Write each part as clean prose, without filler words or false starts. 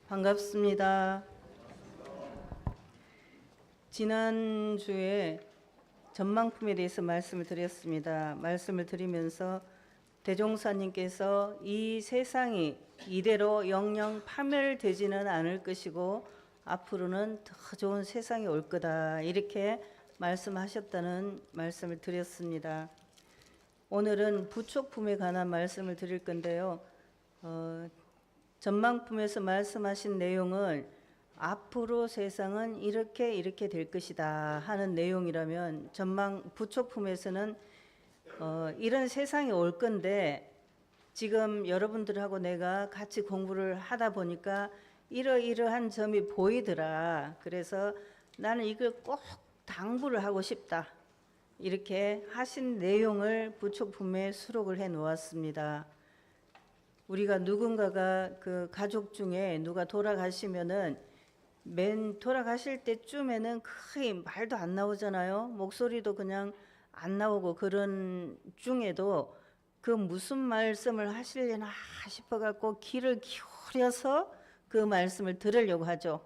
반갑습니다. 지난주에 전망품에 대해서 말씀을 드렸습니다. 말씀을 드리면서 대종사님께서 이 세상이 이대로 영영 파멸되지는 않을 것이고 앞으로는 더 좋은 세상이 올 거다, 이렇게 말씀하셨다는 말씀을 드렸습니다. 오늘은 부촉품에 관한 말씀을 드릴 건데요. 전망품에서 말씀하신 내용을 앞으로 세상은 이렇게 될 것이다 하는 내용이라면, 부촉품에서는 이런 세상이 올 건데 지금 여러분들하고 내가 같이 공부를 하다 보니까 이러이러한 점이 보이더라. 그래서 나는 이걸 꼭 당부를 하고 싶다, 이렇게 하신 내용을 부촉품에 수록을 해 놓았습니다. 우리가 누군가가 그 가족 중에 누가 돌아가시면은 맨 돌아가실 때쯤에는 거의 말도 안 나오잖아요. 목소리도 그냥 안 나오고, 그런 중에도 그 무슨 말씀을 하시려나 싶어갖고 귀를 기울여서 그 말씀을 들으려고 하죠.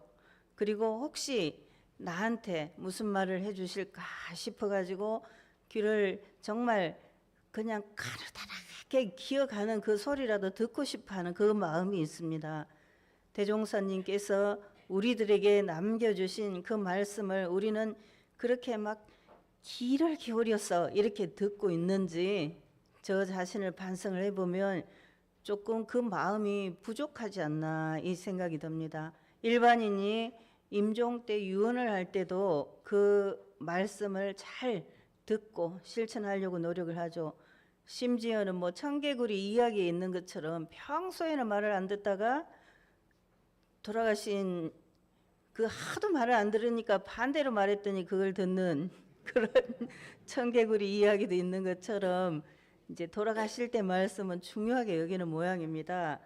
그리고 혹시 나한테 무슨 말을 해주실까 싶어가지고 귀를 정말 그냥 가느다랗게 기어가는 그 소리라도 듣고 싶어하는 그 마음이 있습니다. 대종사님께서 우리들에게 남겨주신 그 말씀을 우리는 그렇게 막 귀를 기울여서 이렇게 듣고 있는지 저 자신을 반성을 해보면 조금 그 마음이 부족하지 않나, 이 생각이 듭니다. 일반인이 임종 때 유언을 할 때도 그 말씀을 잘 듣고 실천하려고 노력을 하죠. 심지어는 뭐 청개구리 이야기에 있는 것처럼 평소에는 말을 안 듣다가 돌아가신 그 하도 말을 안 들으니까 반대로 말했더니 그걸 듣는 그런 청개구리 이야기도 있는 것처럼, 이제 돌아가실 때 말씀은 중요하게 여기는 모양입니다.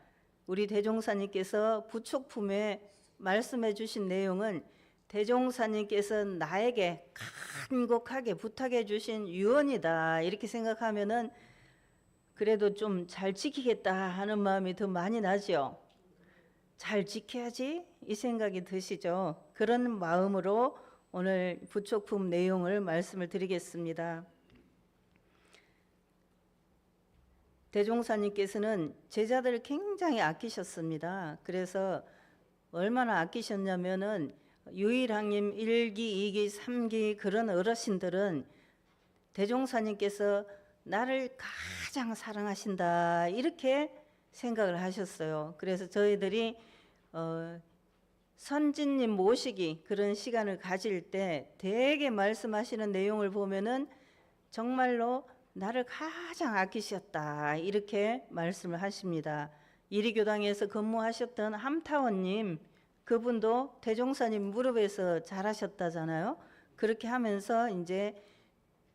우리 대종사님께서 부촉품에 말씀해 주신 내용은 대종사님께서 나에게 간곡하게 부탁해 주신 유언이다, 이렇게 생각하면은 그래도 좀 잘 지키겠다 하는 마음이 더 많이 나죠. 잘 지켜야지, 이 생각이 드시죠. 그런 마음으로 오늘 부촉품 내용을 말씀을 드리겠습니다. 대종사님께서는 제자들을 굉장히 아끼셨습니다. 그래서 얼마나 아끼셨냐면은 유일학님 1기, 2기, 3기 그런 어르신들은 대종사님께서 나를 가장 사랑하신다, 이렇게 생각을 하셨어요. 그래서 저희들이 선진님 모시기 그런 시간을 가질 때 되게 말씀하시는 내용을 보면은 정말로 나를 가장 아끼셨다, 이렇게 말씀을 하십니다. 이리교당에서 근무하셨던 함타원님, 그분도 대종사님 무릎에서 자라셨다잖아요. 그렇게 하면서 이제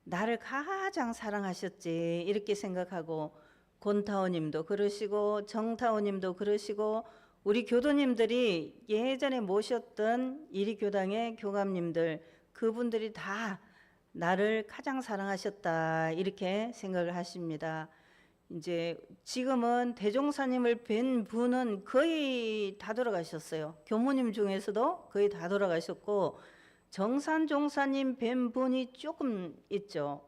나를 가장 사랑하셨지, 이렇게 생각하고, 곤타오님도 그러시고 정타오님도 그러시고, 우리 교도님들이 예전에 모셨던 이리교당의 교감님들, 그분들이 다 나를 가장 사랑하셨다, 이렇게 생각을 하십니다. 이제 지금은 대종사님을 뵌 분은 거의 다 돌아가셨어요. 교무님 중에서도 거의 다 돌아가셨고, 정산종사님 뵌 분이 조금 있죠.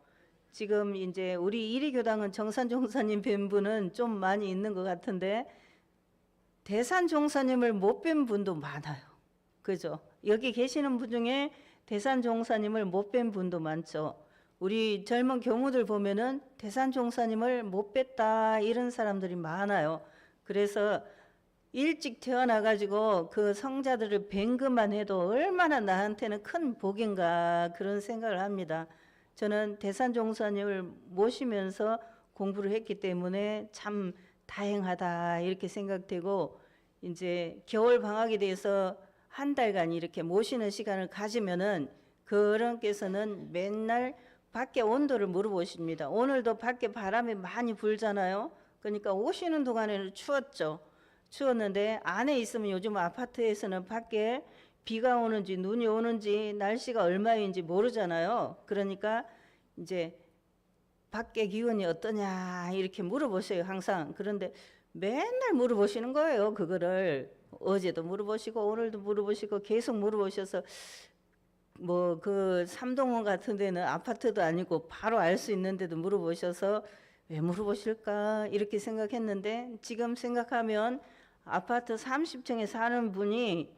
지금 이제 우리 이리교당은 정산종사님 뵌 분은 좀 많이 있는 것 같은데 대산종사님을 못 뵌 분도 많아요. 그죠? 여기 계시는 분 중에 대산종사님을 못 뵌 분도 많죠. 우리 젊은 경우들 보면은 대산종사님을 못 뵀다, 이런 사람들이 많아요. 그래서 일찍 태어나가지고 그 성자들을 뵌 것만 해도 얼마나 나한테는 큰 복인가, 그런 생각을 합니다. 저는 대산종사님을 모시면서 공부를 했기 때문에 참 다행하다, 이렇게 생각되고, 이제 겨울 방학에 대해서 한 달간 이렇게 모시는 시간을 가지면은 그런께서는 맨날 밖에 온도를 물어보십니다. 오늘도 밖에 바람이 많이 불잖아요. 그러니까 오시는 동안에는 추웠는데 안에 있으면, 요즘 아파트에서는 밖에 비가 오는지 눈이 오는지 날씨가 얼마인지 모르잖아요. 그러니까 이제 밖에 기온이 어떠냐 이렇게 물어보세요, 항상. 그런데 맨날 물어보시는 거예요. 그거를 어제도 물어보시고 오늘도 물어보시고 계속 물어보셔서 뭐 그 삼동원 같은 데는 아파트도 아니고 바로 알 수 있는데도 물어보셔서 왜 물어보실까 이렇게 생각했는데 지금 생각하면 아파트 30층에 사는 분이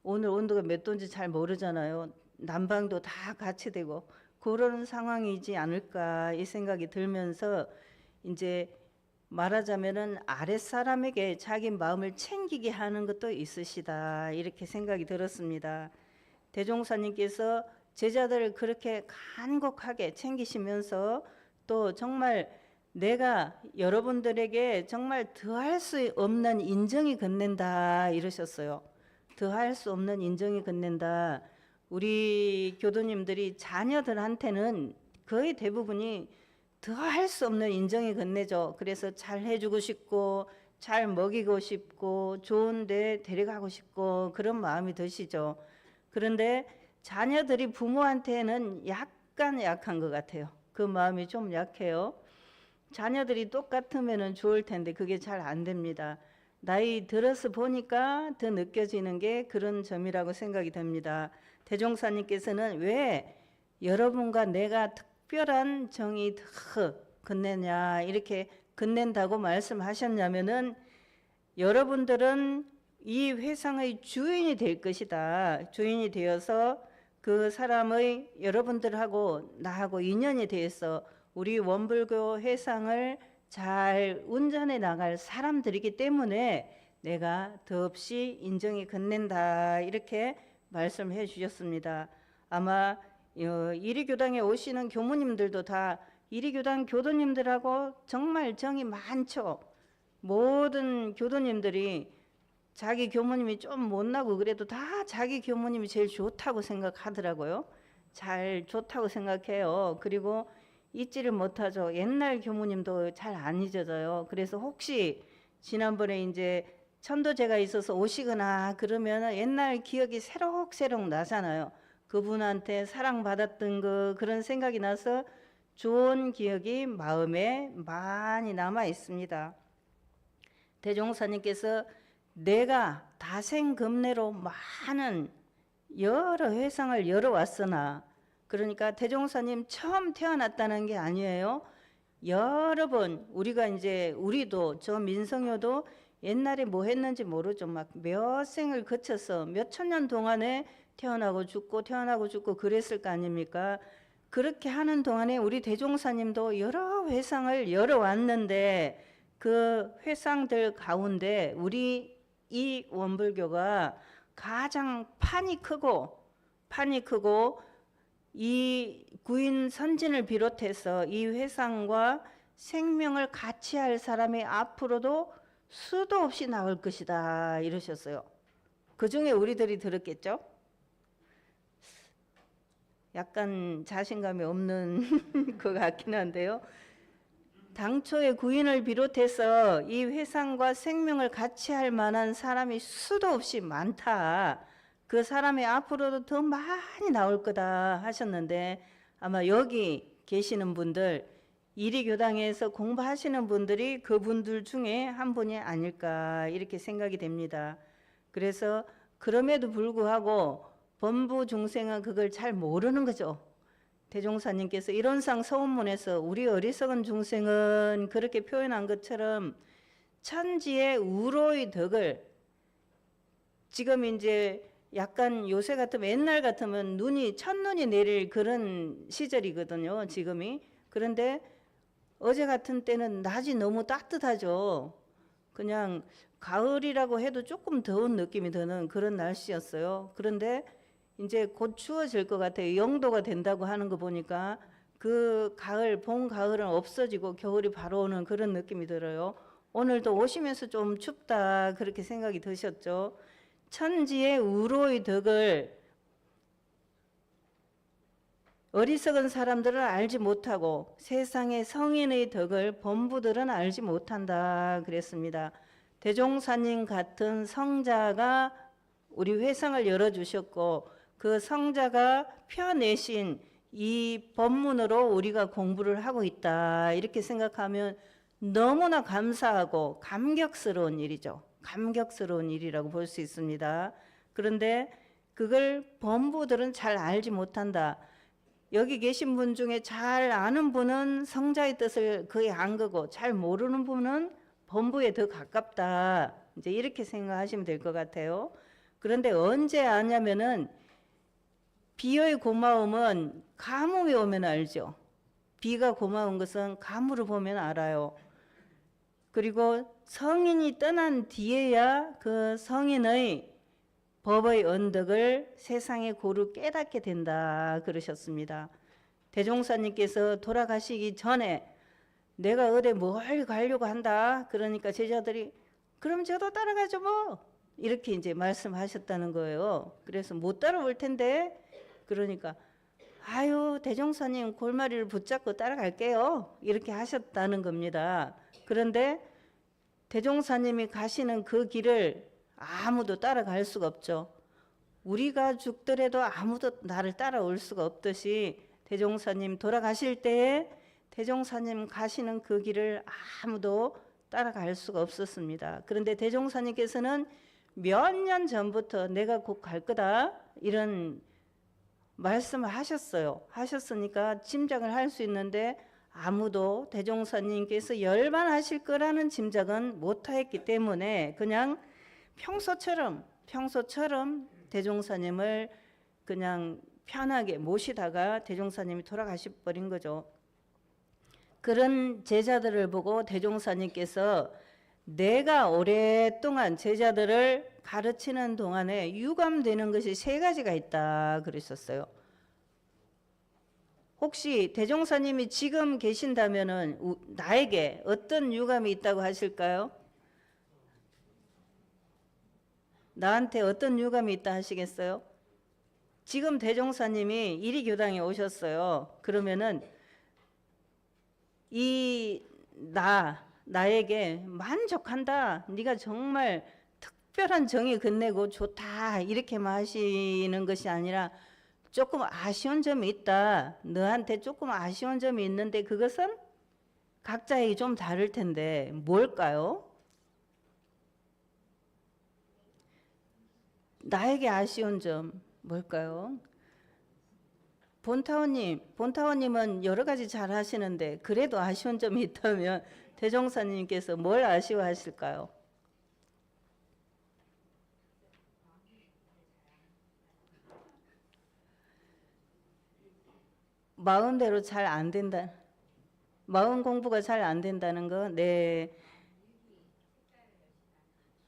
오늘 온도가 몇 도인지 잘 모르잖아요. 난방도 다 같이 되고 그런 상황이지 않을까 이 생각이 들면서 이제 말하자면은 아랫사람에게 자기 마음을 챙기게 하는 것도 있으시다 이렇게 생각이 들었습니다. 대종사님께서 제자들을 그렇게 간곡하게 챙기시면서 또 정말 내가 여러분들에게 정말 더할 수 없는 인정이 건넨다 이러셨어요. 더할 수 없는 인정이 건넨다. 우리 교도님들이 자녀들한테는 거의 대부분이 더할 수 없는 인정이 건네죠. 그래서 잘 해주고 싶고 잘 먹이고 싶고 좋은 데 데려가고 싶고 그런 마음이 드시죠. 그런데 자녀들이 부모한테는 약간 약한 것 같아요. 그 마음이 좀 약해요. 자녀들이 똑같으면 좋을 텐데 그게 잘 안 됩니다. 나이 들어서 보니까 더 느껴지는 게 그런 점이라고 생각이 됩니다. 대종사님께서는 왜 여러분과 내가 특별한 정이 더 건네냐 이렇게 건넨다고 말씀하셨냐면은 여러분들은 이 회상의 주인이 될 것이다. 주인이 되어서 그 사람의 여러분들하고 나하고 인연이 되어서 우리 원불교 회상을 잘 운전해 나갈 사람들이기 때문에 내가 더없이 인정이 건넨다 이렇게 말씀해 주셨습니다. 아마 이리교당에 오시는 교무님들도 다 이리교당 교도님들하고 정말 정이 많죠. 모든 교도님들이 자기 교무님이 좀 못나고 그래도 다 자기 교무님이 제일 좋다고 생각하더라고요. 잘 좋다고 생각해요. 그리고 잊지를 못하죠. 옛날 교무님도 잘 안 잊어져요. 그래서 혹시 지난번에 이제 천도제가 있어서 오시거나 그러면 옛날 기억이 새록새록 나잖아요. 그분한테 사랑받았던 거 그런 생각이 나서 좋은 기억이 마음에 많이 남아 있습니다. 대종사님께서 내가 다생금내로 많은 여러 회상을 열어왔으나 그러니까 대종사님 처음 태어났다는 게 아니에요. 여러 번 우리가 이제 우리도 저 민성효도 옛날에 뭐 했는지 모르죠. 막 몇 생을 거쳐서 몇 천 년 동안에 태어나고 죽고 그랬을 거 아닙니까? 그렇게 하는 동안에 우리 대종사님도 여러 회상을 열어왔는데 그 회상들 가운데 우리 이 원불교가 가장 판이 크고 이 구인 선진을 비롯해서 이 회상과 생명을 같이 할 사람이 앞으로도 수도 없이 나올 것이다 이러셨어요. 그 중에 우리들이 들었겠죠? 약간 자신감이 없는 것 같긴 한데요. 당초에 구인을 비롯해서 이 회상과 생명을 같이 할 만한 사람이 수도 없이 많다. 그 사람이 앞으로도 더 많이 나올 거다 하셨는데 아마 여기 계시는 분들 이리교당에서 공부하시는 분들이 그분들 중에 한 분이 아닐까 이렇게 생각이 됩니다. 그래서 그럼에도 불구하고 범부 중생은 그걸 잘 모르는 거죠. 대종사님께서 이론상 서원문에서 우리 어리석은 중생은 그렇게 표현한 것처럼 천지의 우로의 덕을 지금 이제 약간 요새 같으면 옛날 같으면 첫눈이 내릴 그런 시절이거든요. 지금이. 그런데 어제 같은 때는 낮이 너무 따뜻하죠. 그냥 가을이라고 해도 조금 더운 느낌이 드는 그런 날씨였어요. 그런데 이제 곧 추워질 것 같아요. 0도가 된다고 하는 거 보니까 그 가을, 봄, 가을은 없어지고 겨울이 바로 오는 그런 느낌이 들어요. 오늘도 오시면서 좀 춥다 그렇게 생각이 드셨죠. 천지의 우로의 덕을 어리석은 사람들은 알지 못하고 세상의 성인의 덕을 범부들은 알지 못한다 그랬습니다. 대종사님 같은 성자가 우리 회상을 열어주셨고 그 성자가 펴내신 이 법문으로 우리가 공부를 하고 있다 이렇게 생각하면 너무나 감사하고 감격스러운 일이죠. 감격스러운 일이라고 볼 수 있습니다. 그런데 그걸 범부들은 잘 알지 못한다. 여기 계신 분 중에 잘 아는 분은 성자의 뜻을 거의 안 거고 잘 모르는 분은 범부에 더 가깝다. 이제 이렇게 생각하시면 될 것 같아요. 그런데 언제 아냐면은 비의 고마움은 가뭄이 오면 알죠. 비가 고마운 것은 가물을 보면 알아요. 그리고 성인이 떠난 뒤에야 그 성인의 법의 언덕을 세상에 고루 깨닫게 된다 그러셨습니다. 대종사님께서 돌아가시기 전에 내가 어디 뭘 가려고 한다 그러니까 제자들이 그럼 저도 따라가죠 뭐 이렇게 이제 말씀하셨다는 거예요. 그래서 못 따라올 텐데 그러니까 아유 대종사님 골마리를 붙잡고 따라갈게요 이렇게 하셨다는 겁니다. 그런데 대종사님이 가시는 그 길을 아무도 따라갈 수가 없죠. 우리가 죽더라도 아무도 나를 따라올 수가 없듯이 대종사님 돌아가실 때에 대종사님 가시는 그 길을 아무도 따라갈 수가 없었습니다. 그런데 대종사님께서는 몇 년 전부터 내가 곧 갈 거다 이런 말씀을 하셨어요. 하셨으니까 짐작을 할 수 있는데 아무도 대종사님께서 열반하실 거라는 짐작은 못하였기 때문에 그냥 평소처럼 대종사님을 그냥 편하게 모시다가 대종사님이 돌아가시 버린 거죠. 그런 제자들을 보고 대종사님께서 내가 오랫동안 제자들을 가르치는 동안에 유감되는 것이 세 가지가 있다 그랬었어요. 혹시 대종사님이 지금 계신다면은 나에게 어떤 유감이 있다고 하실까요? 나한테 어떤 유감이 있다 하시겠어요? 지금 대종사님이 이리교당에 오셨어요. 그러면은 나에게 만족한다. 네가 정말 특별한 정이 끝내고 좋다. 이렇게만 하시는 것이 아니라 조금 아쉬운 점이 있다. 너한테 조금 아쉬운 점이 있는데 그것은 각자에게 좀 다를 텐데 뭘까요? 나에게 아쉬운 점 뭘까요? 본타원님은 여러 가지 잘 하시는데 그래도 아쉬운 점이 있다면 대종사님께서 뭘 아쉬워하실까요? 마음대로 잘 안 된다. 마음 공부가 잘 안 된다는 거. 네.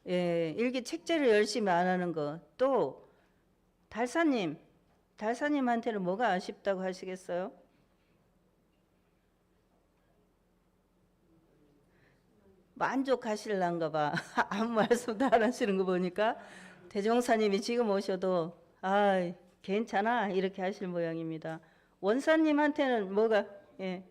예, 일기 책제를 열심히 안 하는 거. 또 달사님한테는 뭐가 아쉽다고 하시겠어요? 만족하실란가 봐. 아무 말씀도 안 하시는 거 보니까 대종사님이 지금 오셔도 괜찮아 이렇게 하실 모양입니다. 원사님한테는 뭐가 예.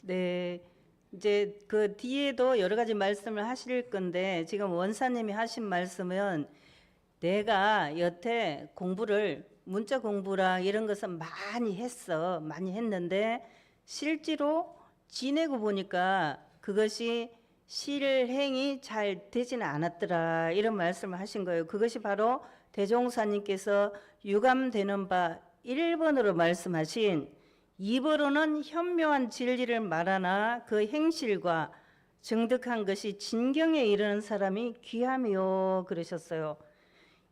네, 이제 그 뒤에도 여러 가지 말씀을 하실 건데 지금 원사님이 하신 말씀은 내가 여태 문자 공부랑 이런 것은 많이 했는데 실제로 지내고 보니까 그것이 실행이 잘 되지는 않았더라 이런 말씀을 하신 거예요. 그것이 바로 대종사님께서 유감되는 바 1번으로 말씀하신 2번으로는 현묘한 진리를 말하나 그 행실과 증득한 것이 진경에 이르는 사람이 귀함이요 그러셨어요.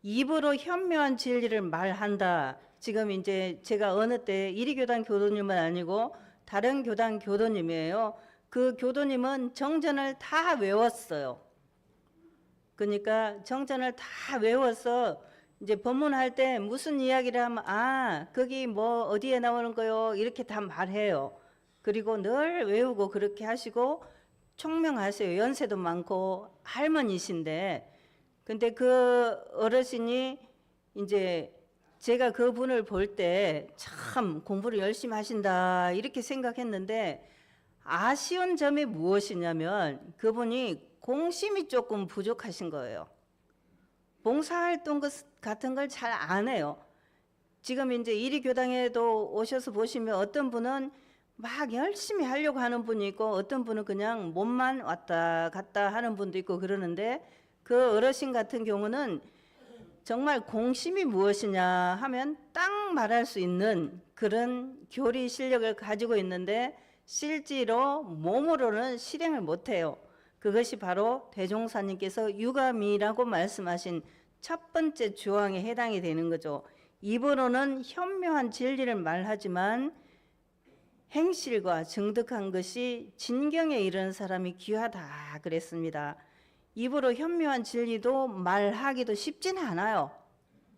입으로 현묘한 진리를 말한다. 지금 이제 제가 어느 때 이리교단 교도님은 아니고 다른 교단 교도님이에요. 그 교도님은 정전을 다 외웠어요. 그러니까 정전을 다 외워서 이제 법문할 때 무슨 이야기를 하면 거기 뭐 어디에 나오는 거요 이렇게 다 말해요. 그리고 늘 외우고 그렇게 하시고 총명하세요. 연세도 많고 할머니신데 근데 그 어르신이 이제 제가 그분을 볼 때 참 공부를 열심히 하신다 이렇게 생각했는데 아쉬운 점이 무엇이냐면 그분이 공심이 조금 부족하신 거예요. 봉사활동 같은 걸 잘 안 해요. 지금 이제 이리교당에도 오셔서 보시면 어떤 분은 막 열심히 하려고 하는 분이 있고 어떤 분은 그냥 몸만 왔다 갔다 하는 분도 있고 그러는데 그 어르신 같은 경우는 정말 공심이 무엇이냐 하면 딱 말할 수 있는 그런 교리 실력을 가지고 있는데 실제로 몸으로는 실행을 못해요. 그것이 바로 대종사님께서 유감이라고 말씀하신 첫 번째 조항에 해당이 되는 거죠. 입으로는 현묘한 진리를 말하지만 행실과 증득한 것이 진경에 이르는 사람이 귀하다 그랬습니다. 입으로 현묘한 진리도 말하기도 쉽지는 않아요.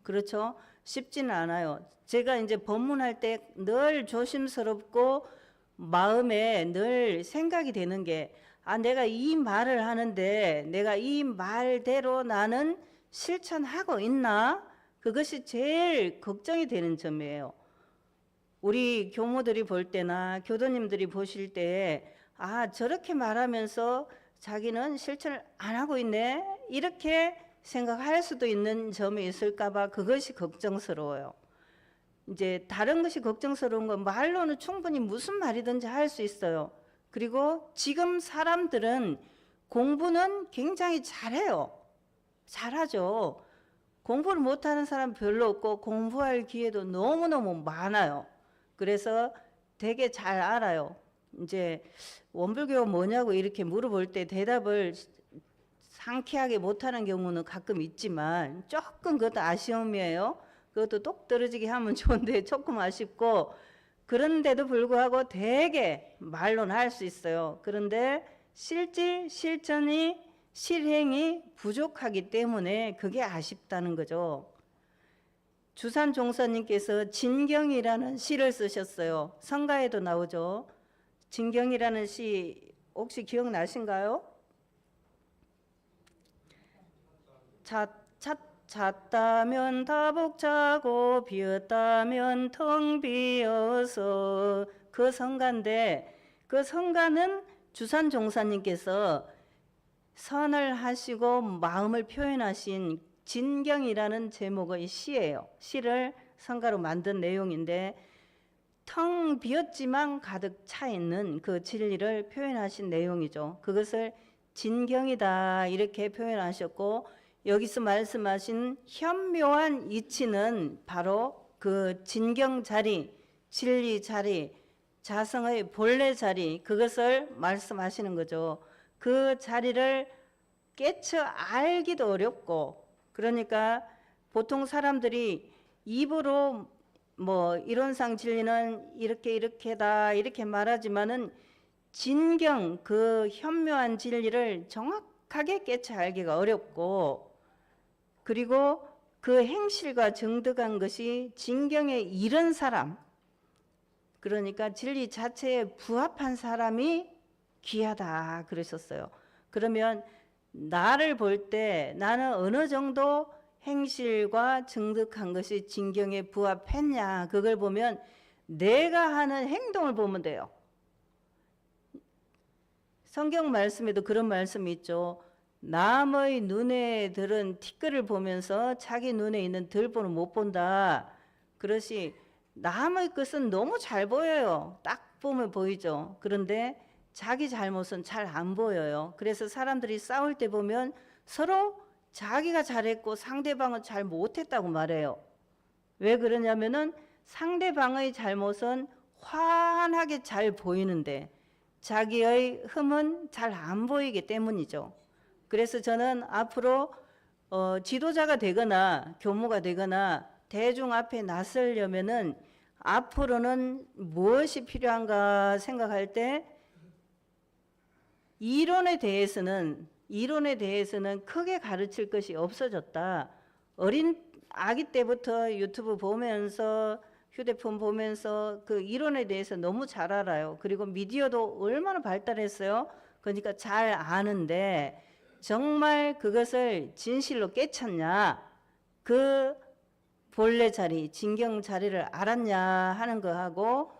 그렇죠? 쉽지는 않아요. 제가 이제 법문할 때 늘 조심스럽고 마음에 늘 생각이 되는 게 내가 이 말을 하는데 내가 이 말대로 나는 실천하고 있나? 그것이 제일 걱정이 되는 점이에요. 우리 교모들이 볼 때나 교도님들이 보실 때 저렇게 말하면서 자기는 실천을 안 하고 있네 이렇게 생각할 수도 있는 점이 있을까 봐 그것이 걱정스러워요. 이제 다른 것이 걱정스러운 건 말로는 충분히 무슨 말이든지 할 수 있어요. 그리고 지금 사람들은 공부는 굉장히 잘해요. 잘하죠. 공부를 못하는 사람 별로 없고 공부할 기회도 너무너무 많아요. 그래서 되게 잘 알아요. 이제 원불교가 뭐냐고 이렇게 물어볼 때 대답을 상쾌하게 못하는 경우는 가끔 있지만 조금 그것도 아쉬움이에요. 그것도 똑 떨어지게 하면 좋은데 조금 아쉽고 그런데도 불구하고 되게 말로는 할 수 있어요. 그런데 실천이 실행이 부족하기 때문에 그게 아쉽다는 거죠. 주산 종사님께서 진경이라는 시를 쓰셨어요. 성가에도 나오죠. 진경이라는 시 혹시 기억나신가요? 잤다면 다복 자고 비었다면 텅 비어서 그 성가인데 그 성가는 주산 종사님께서 선을 하시고 마음을 표현하신 진경이라는 제목의 시예요. 시를 성가로 만든 내용인데 텅 비었지만 가득 차 있는 그 진리를 표현하신 내용이죠. 그것을 진경이다 이렇게 표현하셨고 여기서 말씀하신 현묘한 이치는 바로 그 진경 자리, 진리 자리, 자성의 본래 자리 그것을 말씀하시는 거죠. 그 자리를 깨쳐 알기도 어렵고 그러니까 보통 사람들이 입으로 뭐 이론상 진리는 이렇게다 이렇게 말하지만은 진경 그 현묘한 진리를 정확하게 깨쳐 알기가 어렵고 그리고 그 행실과 정득한 것이 진경에 이른 사람 그러니까 진리 자체에 부합한 사람이 귀하다 그러셨어요. 그러면 나를 볼 때 나는 어느 정도 행실과 정득한 것이 진경에 부합했냐 그걸 보면 내가 하는 행동을 보면 돼요. 성경 말씀에도 그런 말씀이 있죠. 남의 눈에 들은 티끌을 보면서 자기 눈에 있는 들보는 못 본다. 그것이 남의 것은 너무 잘 보여요. 딱 보면 보이죠. 그런데 자기 잘못은 잘 안 보여요. 그래서 사람들이 싸울 때 보면 서로 자기가 잘했고 상대방은 잘 못했다고 말해요. 왜 그러냐면은 상대방의 잘못은 환하게 잘 보이는데 자기의 흠은 잘 안 보이기 때문이죠. 그래서 저는 앞으로 지도자가 되거나 교무가 되거나 대중 앞에 나서려면은 앞으로는 무엇이 필요한가 생각할 때 이론에 대해서는 크게 가르칠 것이 없어졌다. 어린 아기 때부터 유튜브 보면서 휴대폰 보면서 그 이론에 대해서 너무 잘 알아요. 그리고 미디어도 얼마나 발달했어요. 그러니까 잘 아는데 정말 그것을 진실로 깨쳤냐, 그 본래 자리, 진경 자리를 알았냐 하는 거하고,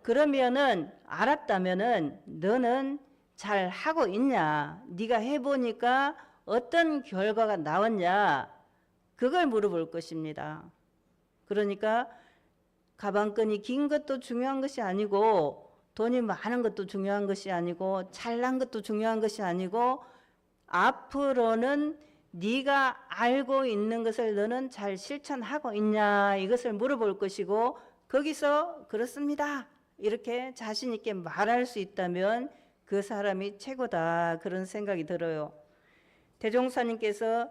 그러면은 알았다면은 너는 잘 하고 있냐, 네가 해보니까 어떤 결과가 나왔냐, 그걸 물어볼 것입니다. 그러니까 가방끈이 긴 것도 중요한 것이 아니고, 돈이 많은 것도 중요한 것이 아니고, 잘난 것도 중요한 것이 아니고, 앞으로는 네가 알고 있는 것을 너는 잘 실천하고 있냐, 이것을 물어볼 것이고, 거기서 그렇습니다 이렇게 자신 있게 말할 수 있다면 그 사람이 최고다, 그런 생각이 들어요. 대종사님께서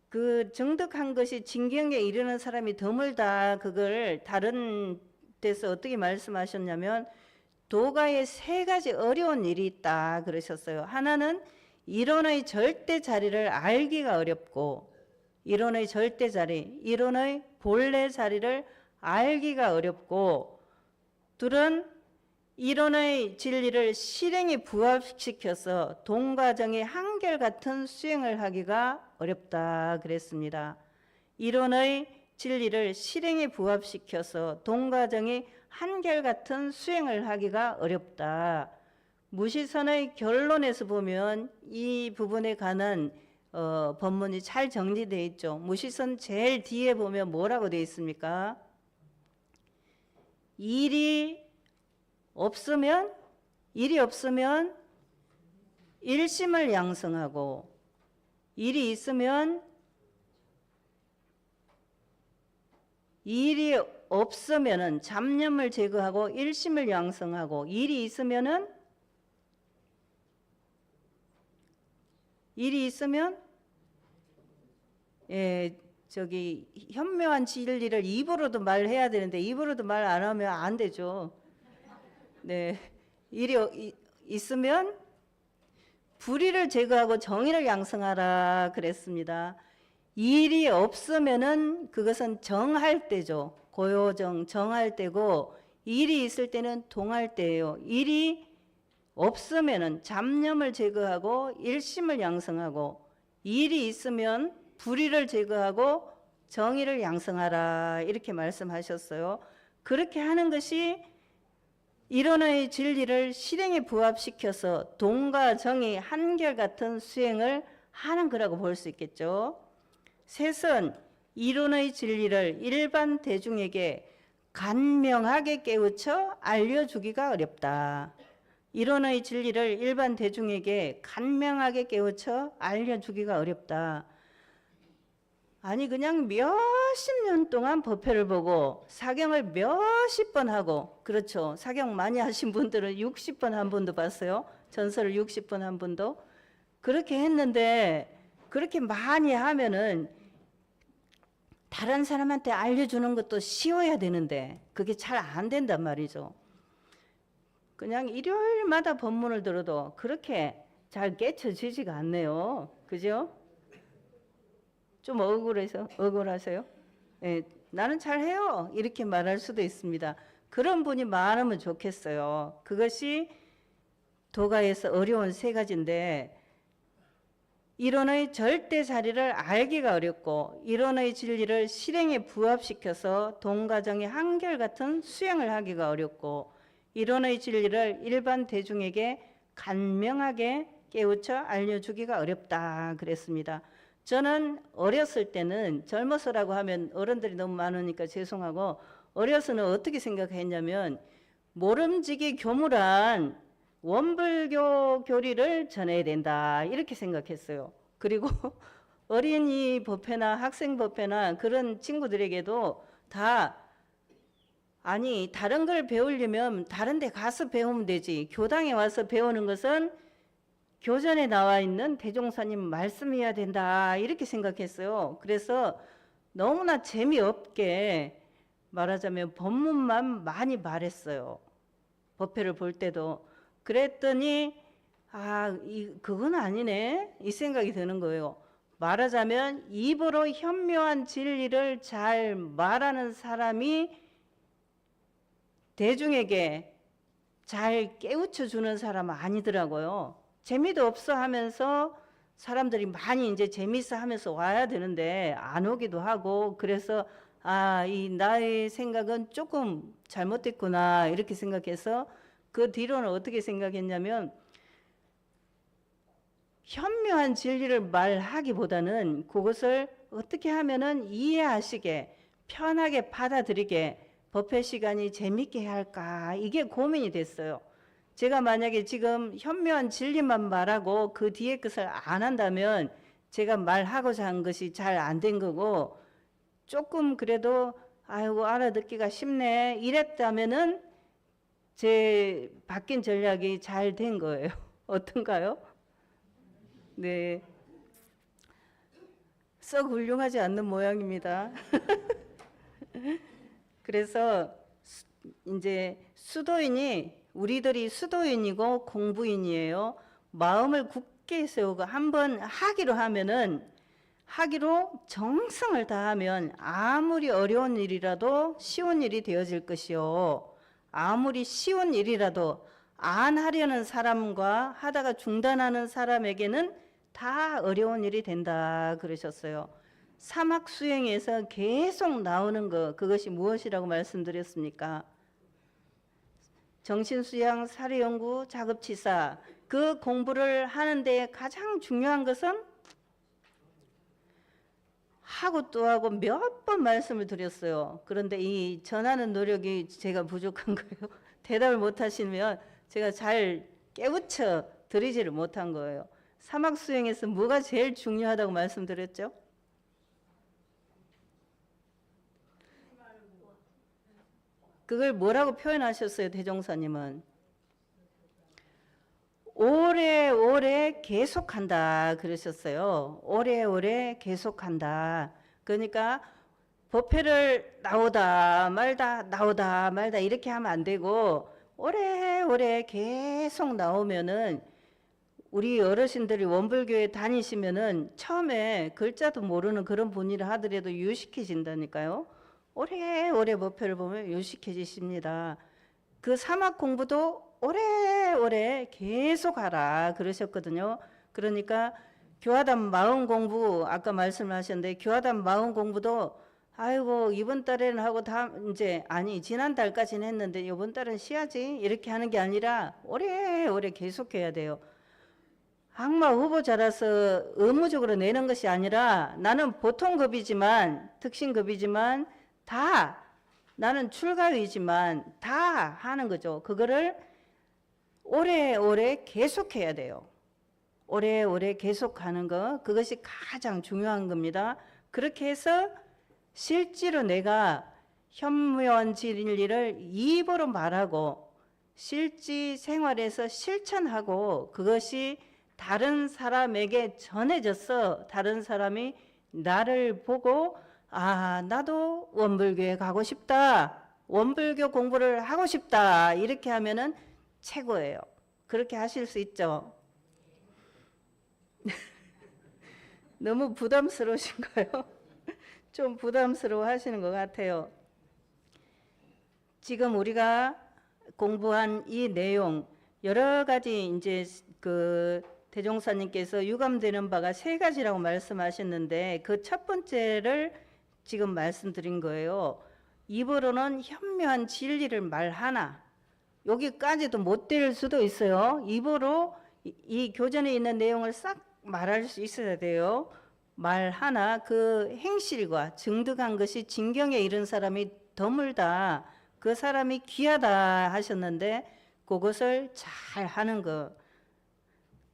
그 정득한 것이 진경에 이르는 사람이 드물다, 그걸 다른 데서 어떻게 말씀하셨냐면 도가에 세 가지 어려운 일이 있다 그러셨어요. 하나는 이론의 절대 자리를 알기가 어렵고, 이론의 절대 자리, 이론의 본래 자리를 알기가 어렵고, 둘은 이론의 진리를 실행에 부합시켜서 동과정의 한결같은 수행을 하기가 어렵다 그랬습니다. 이론의 진리를 실행에 부합시켜서 동과정의 한결같은 수행을 하기가 어렵다. 무시선의 결론에서 보면 이 부분에 관한 법문이 잘 정리되어 있죠. 무시선 제일 뒤에 보면 뭐라고 되어 있습니까? 일이 없으면 일심을 양성하고, 일이 있으면 일이 없으면은 잡념을 제거하고 일심을 양성하고, 일이 있으면 현묘한 진리를 입으로도 말해야 되는데 입으로도 말 안 하면 안 되죠. 네, 일이 있으면 불의를 제거하고 정의를 양성하라 그랬습니다. 일이 없으면은 그것은 정할 때죠. 고요정, 정할 때고, 일이 있을 때는 동할 때예요. 일이 없으면은 잡념을 제거하고 일심을 양성하고, 일이 있으면 불의를 제거하고 정의를 양성하라, 이렇게 말씀하셨어요. 그렇게 하는 것이 이론의 진리를 실행에 부합시켜서 동과 정의 한결같은 수행을 하는 거라고 볼 수 있겠죠. 셋은 이론의 진리를 일반 대중에게 간명하게 깨우쳐 알려주기가 어렵다. 이론의 진리를 일반 대중에게 간명하게 깨우쳐 알려주기가 어렵다. 아니 그냥 몇십 년 동안 법회를 보고 사경을 몇십 번 하고, 그렇죠, 사경 많이 하신 분들은 60번 한 분도 봤어요. 전설을 60번 한 분도. 그렇게 했는데 그렇게 많이 하면은 다른 사람한테 알려주는 것도 쉬워야 되는데 그게 잘 안 된단 말이죠. 그냥 일요일마다 법문을 들어도 그렇게 잘 깨쳐지지가 않네요. 그죠? 좀 억울하세요? 네, 나는 잘해요, 이렇게 말할 수도 있습니다. 그런 분이 많으면 좋겠어요. 그것이 도가에서 어려운 세 가지인데, 이론의 절대 자리를 알기가 어렵고, 이론의 진리를 실행에 부합시켜서 동과정의 한결같은 수행을 하기가 어렵고, 이론의 진리를 일반 대중에게 간명하게 깨우쳐 알려주기가 어렵다 그랬습니다. 저는 어렸을 때는, 젊어서라고 하면 어른들이 너무 많으니까 죄송하고, 어려서는 어떻게 생각했냐면 모름지기 교무란 원불교 교리를 전해야 된다, 이렇게 생각했어요. 그리고 어린이 법회나 학생 법회나 그런 친구들에게도 다 아니 다른 걸 배우려면 다른 데 가서 배우면 되지. 교당에 와서 배우는 것은 교전에 나와 있는 대종사님 말씀이어야 된다 이렇게 생각했어요. 그래서 너무나 재미없게 말하자면 법문만 많이 말했어요. 법회를 볼 때도. 그랬더니 그건 아니네 이 생각이 드는 거예요. 말하자면 입으로 현묘한 진리를 잘 말하는 사람이 대중에게 잘 깨우쳐 주는 사람은 아니더라고요. 재미도 없어 하면서 사람들이 많이 이제 재미있어 하면서 와야 되는데 안 오기도 하고, 그래서 이 나의 생각은 조금 잘못됐구나 이렇게 생각해서 그 뒤로는 어떻게 생각했냐면, 현묘한 진리를 말하기보다는 그것을 어떻게 하면은 이해하시게 편하게 받아들이게 법회 시간이 재밌게 할까, 이게 고민이 됐어요. 제가 만약에 지금 현묘한 진리만 말하고 그 뒤에 것을 안 한다면 제가 말하고자 한 것이 잘 안 된 거고, 조금 그래도 아이고 알아듣기가 쉽네 이랬다면은 제 바뀐 전략이 잘 된 거예요. 어떤가요? 네, 썩 훌륭하지 않는 모양입니다. 그래서 이제 우리들이 수도인이고 공부인이에요. 마음을 굳게 세우고 한번 하기로 하면은, 하기로 정성을 다하면 아무리 어려운 일이라도 쉬운 일이 되어질 것이요. 아무리 쉬운 일이라도 안 하려는 사람과 하다가 중단하는 사람에게는 다 어려운 일이 된다 그러셨어요. 사막 수행에서 계속 나오는 것, 그것이 무엇이라고 말씀드렸습니까? 정신수양, 사례연구, 작업치사, 그 공부를 하는데 가장 중요한 것은 하고 또 하고 몇 번 말씀을 드렸어요. 그런데 이 전하는 노력이 제가 부족한 거예요. 대답을 못 하시면 제가 잘 깨우쳐 드리지를 못한 거예요. 사막 수행에서 뭐가 제일 중요하다고 말씀드렸죠? 그걸 뭐라고 표현하셨어요, 대종사님은? 오래오래 계속한다 그러셨어요. 오래오래 계속한다. 그러니까 법회를 나오다 말다 이렇게 하면 안 되고, 오래오래 계속 나오면은, 우리 어르신들이 원불교에 다니시면은 처음에 글자도 모르는 그런 분이라 하더라도 유식해진다니까요. 오래오래 법회를 보면 유식해지십니다. 그 사막 공부도 오래오래 계속 하라 그러셨거든요. 그러니까 교화단 마음 공부, 아까 말씀하셨는데 교화단 마음 공부도 아이고 이번 달에는 하고 지난달까지는 했는데 이번 달은 쉬어야지 이렇게 하는 게 아니라 오래오래 계속해야 돼요. 악마 후보자라서 의무적으로 내는 것이 아니라, 나는 보통급이지만 특신급이지만 다, 나는 출가위지만 다 하는 거죠. 그거를 오래오래 계속해야 돼요. 오래오래 계속하는 거, 그것이 가장 중요한 겁니다. 그렇게 해서 실제로 내가 현무원 진리를 입으로 말하고 실제 생활에서 실천하고 그것이 다른 사람에게 전해져서 다른 사람이 나를 보고 나도 원불교에 가고 싶다, 원불교 공부를 하고 싶다 이렇게 하면은 최고예요. 그렇게 하실 수 있죠? 너무 부담스러우신가요? 좀 부담스러워 하시는 것 같아요. 지금 우리가 공부한 이 내용 여러 가지 이제 그 대종사님께서 유감되는 바가 3가지라고 말씀하셨는데 그 첫 번째를 지금 말씀드린 거예요. 입으로는 현묘한 진리를 말하나, 여기까지도 못 될 수도 있어요. 입으로 이 교전에 있는 내용을 싹 말할 수 있어야 돼요. 말하나 그 행실과 증득한 것이 진경에 이른 사람이 드물다, 그 사람이 귀하다 하셨는데 그것을 잘 하는 것.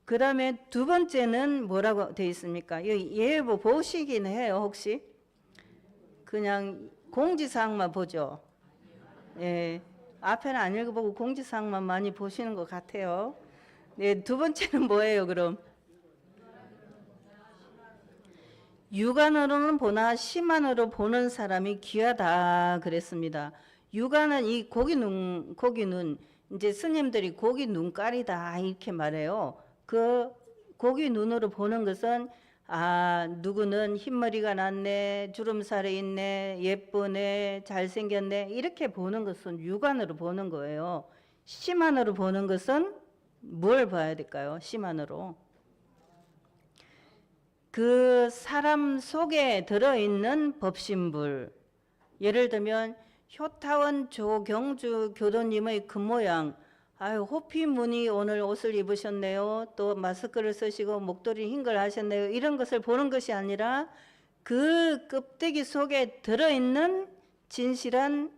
그 다음에 두 번째는 뭐라고 되어 있습니까? 예보 보시긴 해요 혹시? 그냥 공지사항만 보죠. 예, 앞에는 안 읽어보고 공지사항만 많이 보시는 것 같아요. 네, 두 번째는 뭐예요, 그럼? 육안으로는 보나 심안으로 보는 사람이 귀하다 그랬습니다. 육안은 이 고기 눈, 이제 스님들이 고기 눈깔이다 이렇게 말해요. 그 고기 눈으로 보는 것은 아, 누구는 흰머리가 났네, 주름살이 있네, 예쁘네, 잘생겼네 이렇게 보는 것은 육안으로 보는 거예요. 심안으로 보는 것은 뭘 봐야 될까요? 심안으로. 그 사람 속에 들어있는 법신불, 예를 들면 효타원 조경주 교도님의 겉모양, 아유 호피무늬 오늘 옷을 입으셨네요, 또 마스크를 쓰시고 목도리 흰 걸 하셨네요, 이런 것을 보는 것이 아니라 그 껍데기 속에 들어있는 진실한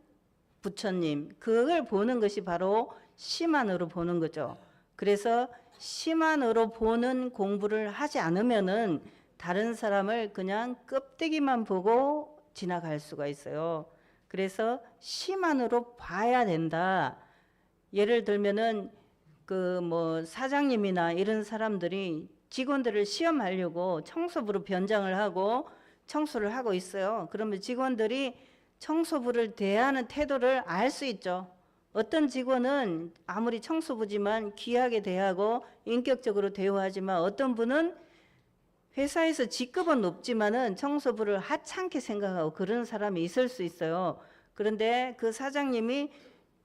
부처님, 그걸 보는 것이 바로 심안으로 보는 거죠. 그래서 심안으로 보는 공부를 하지 않으면은 다른 사람을 그냥 껍데기만 보고 지나갈 수가 있어요. 그래서 심안으로 봐야 된다. 예를 들면은 그 뭐 사장님이나 이런 사람들이 직원들을 시험하려고 청소부로 변장을 하고 청소를 하고 있어요. 그러면 직원들이 청소부를 대하는 태도를 알 수 있죠. 어떤 직원은 아무리 청소부지만 귀하게 대하고 인격적으로 대우하지만 어떤 분은 회사에서 직급은 높지만은 청소부를 하찮게 생각하고 그런 사람이 있을 수 있어요. 그런데 그 사장님이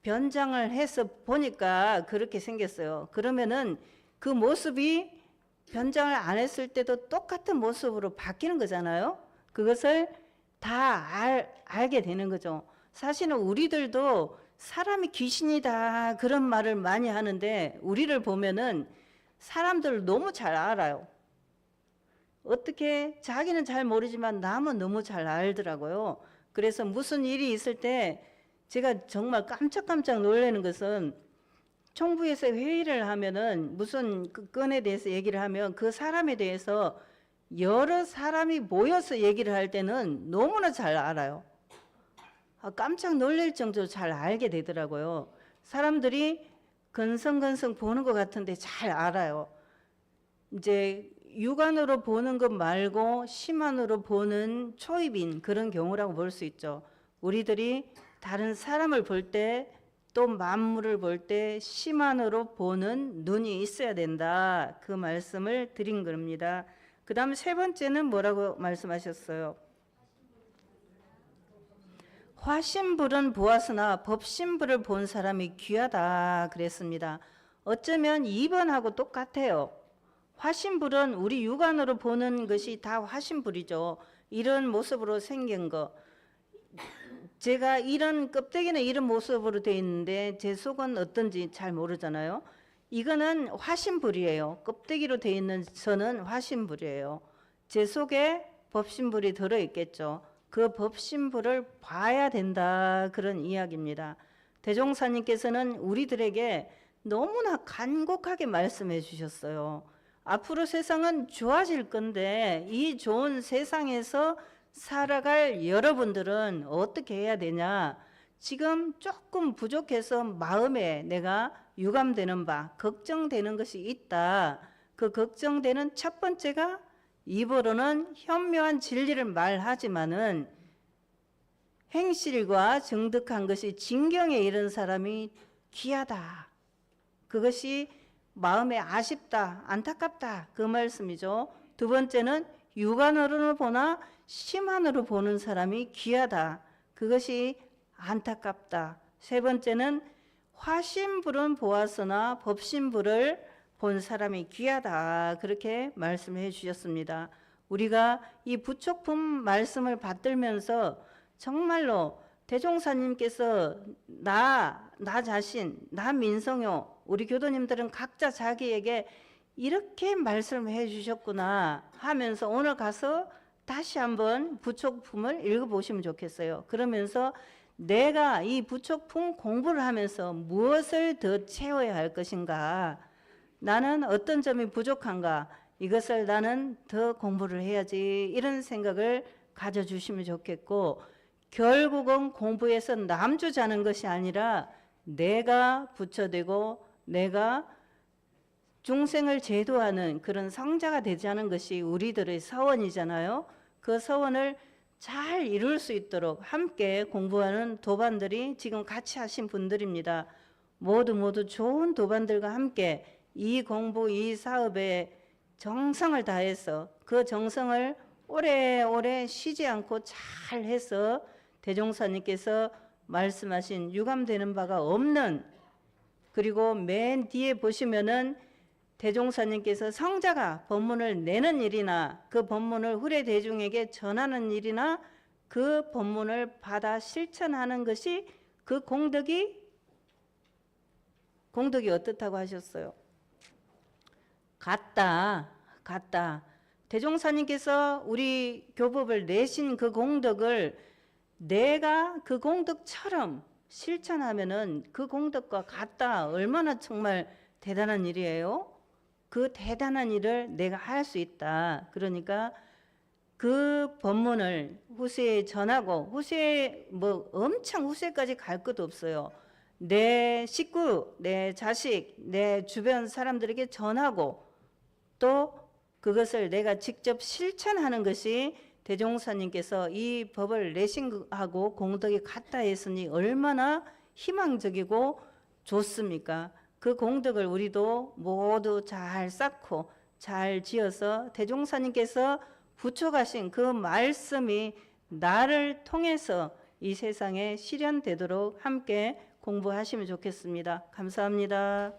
변장을 해서 보니까 그렇게 생겼어요. 그러면은 그 모습이 변장을 안 했을 때도 똑같은 모습으로 바뀌는 거잖아요. 그것을 다 알게 되는 거죠. 사실은 우리들도 사람이 귀신이다 그런 말을 많이 하는데 우리를 보면은 사람들을 너무 잘 알아요. 어떻게 자기는 잘 모르지만 남은 너무 잘 알더라고요. 그래서 무슨 일이 있을 때 제가 정말 깜짝깜짝 놀라는 것은 총부에서 회의를 하면은 무슨 그 건에 대해서 얘기를 하면 그 사람에 대해서 여러 사람이 모여서 얘기를 할 때는 너무나 잘 알아요. 깜짝 놀랄 정도로 잘 알게 되더라고요. 사람들이 건성건성 보는 것 같은데 잘 알아요. 이제 육안으로 보는 것 말고 심안으로 보는 초입인 그런 경우라고 볼 수 있죠. 우리들이 다른 사람을 볼 때 또 만물을 볼 때 심안으로 보는 눈이 있어야 된다. 그 말씀을 드린 겁니다. 그 다음 세 번째는 뭐라고 말씀하셨어요? 화신불은 보았으나 법신불을 본 사람이 귀하다 그랬습니다. 어쩌면 2번하고 똑같아요. 화신불은 우리 육안으로 보는 것이 다 화신불이죠. 이런 모습으로 생긴 거. 제가 이런 껍데기는 이런 모습으로 되어 있는데 제 속은 어떤지 잘 모르잖아요. 이거는 화신불이에요. 껍데기로 되어 있는 선은 화신불이에요. 제 속에 법신불이 들어있겠죠. 그 법신불을 봐야 된다 그런 이야기입니다. 대종사님께서는 우리들에게 너무나 간곡하게 말씀해 주셨어요. 앞으로 세상은 좋아질 건데 이 좋은 세상에서 살아갈 여러분들은 어떻게 해야 되냐? 지금 조금 부족해서 마음에 내가 유감되는 바, 걱정되는 것이 있다. 그 걱정되는 첫 번째가 입으로는 현묘한 진리를 말하지만은 행실과 정득한 것이 진경에 이른 사람이 귀하다. 그것이 마음에 아쉽다, 안타깝다 그 말씀이죠. 두 번째는 육안으로 보나 심안으로 보는 사람이 귀하다. 그것이 안타깝다. 세 번째는 화신불은 보았으나 법신불을 본 사람이 귀하다. 그렇게 말씀해 주셨습니다. 우리가 이 부촉품 말씀을 받들면서 정말로 대종사님께서 나 자신, 나 민성효, 우리 교도님들은 각자 자기에게 이렇게 말씀해 주셨구나 하면서 오늘 가서 다시 한번 부촉품을 읽어보시면 좋겠어요. 그러면서 내가 이 부촉품 공부를 하면서 무엇을 더 채워야 할 것인가, 나는 어떤 점이 부족한가, 이것을 나는 더 공부를 해야지, 이런 생각을 가져주시면 좋겠고, 결국은 공부해서 남주자는 것이 아니라 내가 부처되고 내가 중생을 제도하는 그런 성자가 되자는 것이 우리들의 서원이잖아요. 그 서원을 잘 이룰 수 있도록 함께 공부하는 도반들이 지금 같이 하신 분들입니다. 모두 좋은 도반들과 함께 이 공부, 이 사업에 정성을 다해서 그 정성을 오래오래 쉬지 않고 잘 해서 대종사님께서 말씀하신 유감되는 바가 없는, 그리고 맨 뒤에 보시면은 대종사님께서 성자가 법문을 내는 일이나 그 법문을 후래 대중에게 전하는 일이나 그 법문을 받아 실천하는 것이 그 공덕이 어떻다고 하셨어요? 같다. 대종사님께서 우리 교법을 내신 그 공덕을 내가 그 공덕처럼 실천하면은 그 공덕과 같다. 얼마나 정말 대단한 일이에요. 그 대단한 일을 내가 할 수 있다. 그러니까 그 법문을 후세에 전하고, 후세에 뭐 엄청 후세까지 갈 것도 없어요. 내 식구, 내 자식, 내 주변 사람들에게 전하고 또 그것을 내가 직접 실천하는 것이 대종사님께서 이 법을 내신 것하고 공덕이 같다 했으니 얼마나 희망적이고 좋습니까? 그 공덕을 우리도 모두 잘 쌓고 잘 지어서 대종사님께서 부처가신 그 말씀이 나를 통해서 이 세상에 실현되도록 함께 공부하시면 좋겠습니다. 감사합니다.